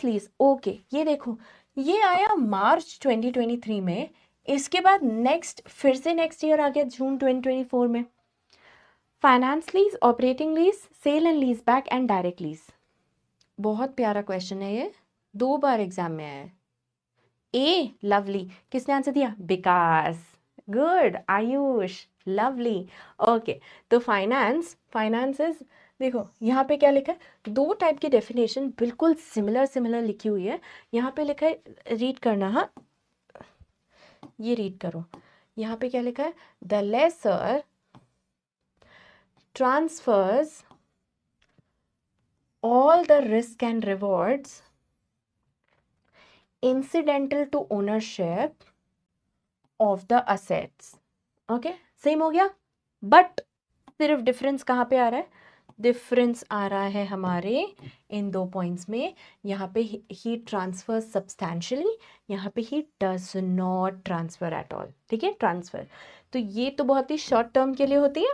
Lease, okay, ये देखो ये आया मार्च 2023 में, इसके बाद नेक्स्ट फिर से नेक्स्ट ईयर आ गया जून 2024 में। Finance lease, operating lease, sale and lease back and direct lease. बहुत प्यारा क्वेश्चन है ये, 2 बार एग्जाम में आया है। ए, लवली, किसने आंसर दिया? विकास, गुड आयुष, लवली। ओके, तो फाइनेंस इज, देखो यहाँ पे क्या लिखा है, 2 टाइप की डेफिनेशन बिल्कुल सिमिलर लिखी हुई है। यहाँ पे लिखा है, रीड करना, हाँ ये रीड करो। यहाँ पे क्या लिखा है? The lessor transfers all the risk and rewards incidental to ownership of the assets। Okay, same हो गया, बट सिर्फ डिफरेंस कहाँ पे आ रहा है? डिफरेंस आ रहा है हमारे इन 2 पॉइंट्स में। यहाँ पे ही ट्रांसफर सब्सटैंशियली, यहाँ पे he does not transfer at all. ठीक है, ट्रांसफर तो ये तो बहुत ही शॉर्ट टर्म के लिए होती है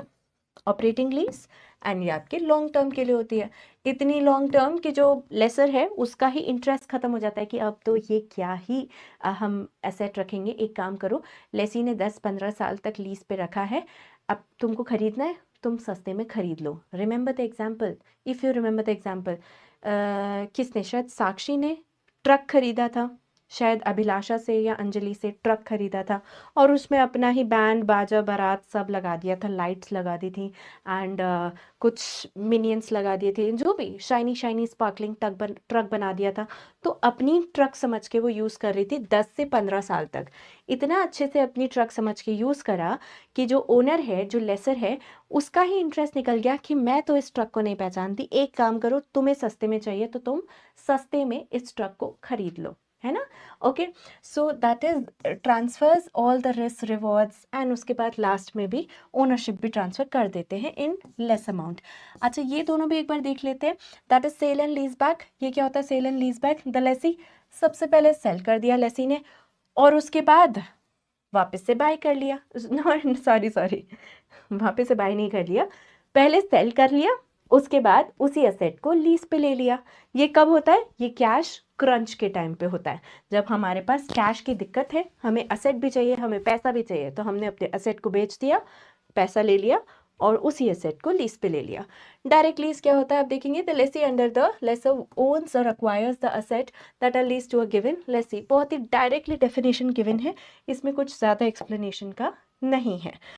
ऑपरेटिंग लीज, एंड ये आपके लॉन्ग टर्म के लिए होती है। इतनी लॉन्ग टर्म कि जो लेसर है उसका ही इंटरेस्ट खत्म हो जाता है कि अब तो ये क्या ही हम एसेट रखेंगे। एक काम करो, लेसी ने 10-15 साल तक लीज पे रखा है, अब तुमको खरीदना है, तुम सस्ते में खरीद लो। Remember the example, if you remember the example, किसने, शायद साक्षी ने ट्रक खरीदा था, शायद अभिलाषा से या अंजलि से ट्रक खरीदा था, और उसमें अपना ही बैंड बाजा बारात सब लगा दिया था, लाइट्स लगा दी थी, एंड कुछ मिनियंस लगा दिए थे, जो भी शाइनी स्पार्कलिंग ट्रक बना दिया था। तो अपनी ट्रक समझ के वो यूज़ कर रही थी 10 से 15 साल तक। इतना अच्छे से अपनी ट्रक समझ के यूज़ करा कि जो ओनर है, जो लेसर है, उसका ही इंटरेस्ट निकल गया कि मैं तो इस ट्रक को नहीं पहचानती, एक काम करो, तुम्हें सस्ते में चाहिए तो तुम सस्ते में इस ट्रक को खरीद लो, है ना। Okay, so that is transfers all the risk rewards, and उसके बाद लास्ट में भी ओनरशिप भी ट्रांसफर कर देते हैं इन लेस अमाउंट। अच्छा, ये दोनों भी एक बार देख लेते हैं। That is sale and lease back. ये क्या होता है sale and lease back? The lessee सबसे पहले सेल कर दिया लेसी ने, और उसके बाद वापस से बाय कर लिया, सॉरी वापस से बाय नहीं कर लिया, पहले सेल कर लिया, उसके बाद उसी एसेट को लीज पे ले लिया। ये कब होता है? ये कैश क्रंच के टाइम पे होता है, जब हमारे पास कैश की दिक्कत है, हमें एसेट भी चाहिए, हमें पैसा भी चाहिए, तो हमने अपने एसेट को बेच दिया, पैसा ले लिया, और उसी एसेट को लीज पे ले लिया। डायरेक्ट लीज क्या होता है आप देखेंगे, the lessee under the lessor owns और acquires the asset that are lease to a given lessee. बहुत ही डायरेक्टली डेफिनेशन गिवन है, इसमें कुछ ज़्यादा एक्सप्लेनेशन का नहीं है।